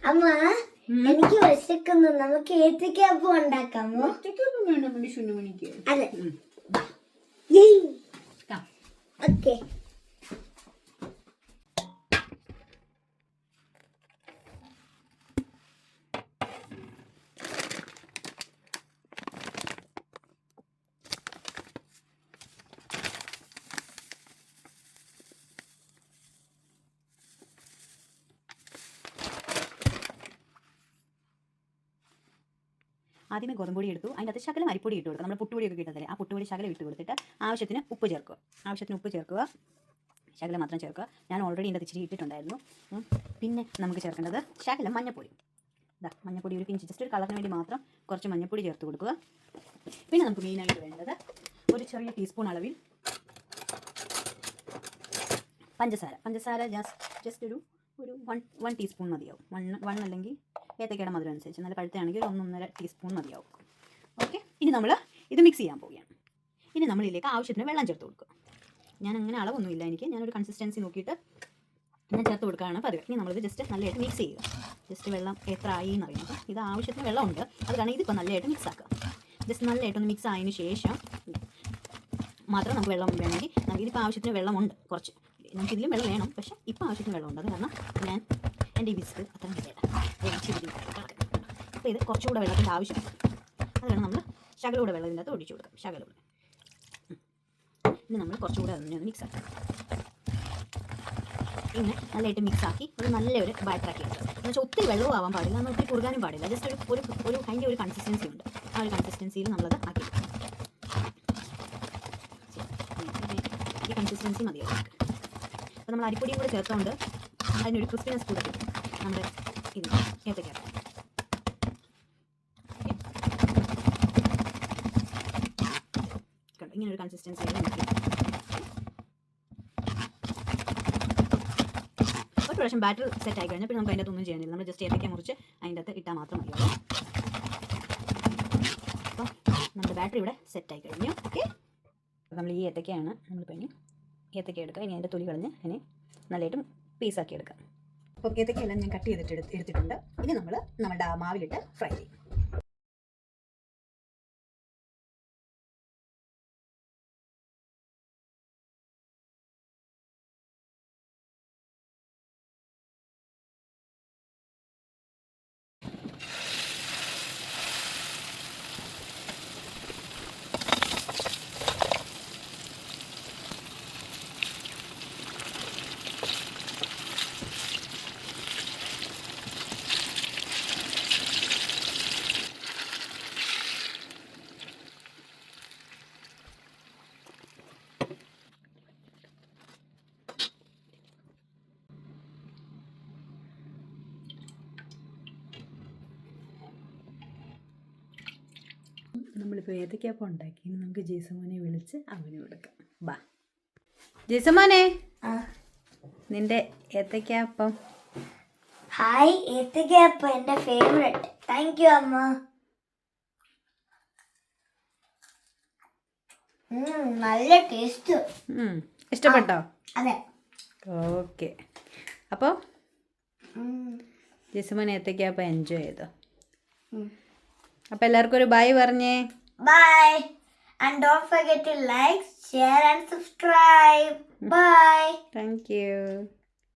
അമ്മ എനിക്ക് വിശക്കുന്നു. നമുക്ക് ഏത്തക്കാപ്പം ഉണ്ടാക്കാമോ? ഏത്തക്കാപ്പം വേണ്ട മനുഷ്യന് മണിക്ക്. അതെ. ഓക്കെ. ആദ്യമേ ഗോതമ്പൊടി എടുത്തു, അതിൻ്റെ അകത്ത് ശകലം അരിപ്പൊടി ഇട്ട് കൊടുക്കുക. നമ്മൾ പുട്ടുപൊടിയൊക്കെ കിട്ടത്തില്ലേ, ആ പുട്ടുപൊടി ശകലം ഇട്ട് കൊടുത്തിട്ട് ആവശ്യത്തിന് ഉപ്പ് ചേർക്കുക. ശകലം മാത്രം ചേർക്കുക. ഞാൻ ഓൾറെഡി ഇതിൻ്റെ ഇച്ചിരി ഇട്ടിട്ടുണ്ടായിരുന്നു. പിന്നെ നമുക്ക് ചേർക്കേണ്ടത് ശകലം മഞ്ഞപ്പൊടി. മഞ്ഞപ്പൊടി ഒരു പിഞ്ച്, ജസ്റ്റ് ഒരു കളറിന് വേണ്ടി മാത്രം കുറച്ച് മഞ്ഞപ്പൊടി ചേർത്ത് കൊടുക്കുക. പിന്നെ നമുക്ക് മെയിനായിട്ട് വേണ്ടത് ഒരു ചെറിയ ടീസ്പൂൺ അളവിൽ പഞ്ചസാര ജസ്റ്റ് ഒരു 1 ടീസ്പൂൺ മതിയാവും. 1 അല്ലെങ്കിൽ ഏത്തക്കയുടെ മധുരം അനുസരിച്ച്. നല്ല പഴുത്തയാണെങ്കിൽ 1.5 ടീസ്പൂൺ മതിയാവും. ഓക്കെ. ഇനി നമ്മൾ ഇത് മിക്സ് ചെയ്യാൻ പോവുകയാണ്. ഇനി നമ്മളിതിലേക്ക് ആവശ്യത്തിന് വെള്ളം ചേർത്ത് കൊടുക്കുക. ഞാൻ അങ്ങനെ അളവൊന്നുമില്ല, ഞാനൊരു കൺസിസ്റ്റൻസി നോക്കിയിട്ട് ഞാൻ ചേർത്ത് കൊടുക്കുകയാണ് പതിവ്. ഇനി നമ്മളിത് ജസ്റ്റ് നല്ലതായിട്ട് മിക്സ് ചെയ്യുക. ജസ്റ്റ് വെള്ളം എത്ര ആയി എന്നറിയാം. ഇത് ആവശ്യത്തിന് വെള്ളമുണ്ട്, അത് കാരണം ഇതിപ്പോൾ നല്ലതായിട്ട് മിക്സ് ആക്കുക. ജസ്റ്റ് നല്ലതായിട്ടൊന്ന് മിക്സ് ആയതിന് ശേഷം മാത്രം നമുക്ക് വെള്ളം വേണമെങ്കിൽ ഇതിപ്പോൾ ആവശ്യത്തിന് വെള്ളമുണ്ട് കുറച്ച്. നമുക്കിതിലും വെള്ളം വേണം, പക്ഷേ ഇപ്പോൾ ആവശ്യത്തിന് വെള്ളമുണ്ട്. അത് കാരണം ഞാൻ എൻ്റെ ഈ വിസ്ക് അത്ര അപ്പോൾ ഇത് കുറച്ചുകൂടെ വെള്ളത്തിൻ്റെ ആവശ്യമുണ്ട്. അതാണ് നമ്മൾ ശകലൂടെ വെള്ളം ഇതിൻ്റെ അകത്ത് ഒഴിച്ചു കൊടുക്കാം. ശകലൂടെ. ഇനി നമ്മൾ കുറച്ചുകൂടെ അതിനെ മിക്സ് ആക്കാം. ഇങ്ങനെ നല്ലതായിട്ട് മിക്സാക്കി ഒരു നല്ലൊരു ബാറ്ററാക്കി എടുക്കുക. എന്ന് വെച്ചാൽ ഒത്തിരി വെള്ളവും ആവാൻ പാടില്ല, എന്നാൽ ഒത്തിരി കുറുകാനും പാടില്ല. ജസ്റ്റ് അതിൻ്റെ ഒരു കൺസിസ്റ്റൻസി ഉണ്ട്. ആ ഒരു കൺസിസ്റ്റൻസിയിൽ നമ്മളത് ആക്കി എടുക്കുക. ഈ കൺസിസ്റ്റൻസി മതിയാവും. അപ്പോൾ നമ്മൾ അരിപ്പൊടിയും കൂടെ ചേർത്തുകൊണ്ട് അതിനൊരു ക്രിസ്പിനെസ് കൂടെ കിട്ടും നമ്മുടെ ഇത് ഏത്തയ്ക്ക. ഇങ്ങനെ ഒരു കൺസിസ്റ്റൻസി ഒരു പ്രാവശ്യം ബാറ്റർ സെറ്റ് ആയി കഴിഞ്ഞാൽ പിന്നെ നമുക്ക് അതിൻ്റെ അകത്തൊന്നും ചെയ്യാനില്ല. നമ്മൾ ജസ്റ്റ് ഏത്തയ്ക്ക മുറിച്ച് അതിൻ്റെ അകത്ത് ഇട്ടാൽ മാത്രം മതിയാവും. അപ്പോൾ നമ്മുടെ ബാറ്ററി ഇവിടെ സെറ്റായി കഴിഞ്ഞു. ഓക്കെ. നമ്മൾ ഈ ഏത്തയ്ക്കയാണ് നമ്മളിപ്പോൾ ഇനി ഏത്തയ്ക്ക എടുക്കുക. ഇനി അതിൻ്റെ തൊലി കളഞ്ഞ് അതിനെ നല്ലതായിട്ടും പീസാക്കി എടുക്കാം. അപ്പോൾ ഏത്തയ്ക്കയെല്ലാം ഞാൻ കട്ട് ചെയ്തിട്ട് എടുത്തിട്ടുണ്ട്. ഇനി നമ്മുടെ മാവിലിട്ട് ഫ്രൈ ചെയ്യും. നമ്മളിപ്പോൾ ഏത്തയ്ക്കാപ്പം ഉണ്ടാക്കി. ഇനി നമുക്ക് ജേസമോനെ വിളിച്ച് അവന് കൊടുക്കാം. ബാ ജേസമോനെ, നിന്റെ ഏത്തയ്ക്കാപ്പം. ഹായ്, ഏത്തയ്ക്കാപ്പം എൻ്റെ ഫേവറേറ്റ്. താങ്ക് യു അമ്മ. നല്ല ടേസ്റ്റ്. ഇഷ്ടപ്പെട്ടോ? അതെ. ഓക്കെ. അപ്പോൾ ജേസമോൻ ഏത്തയ്ക്കാപ്പം എൻജോയ് ചെയ്തോ? അപ്പോൾ എല്ലാവർക്കും ഒരു ബൈ പറഞ്ഞേ. By. And don't forget to like, share and subscribe. Bye. Thank you.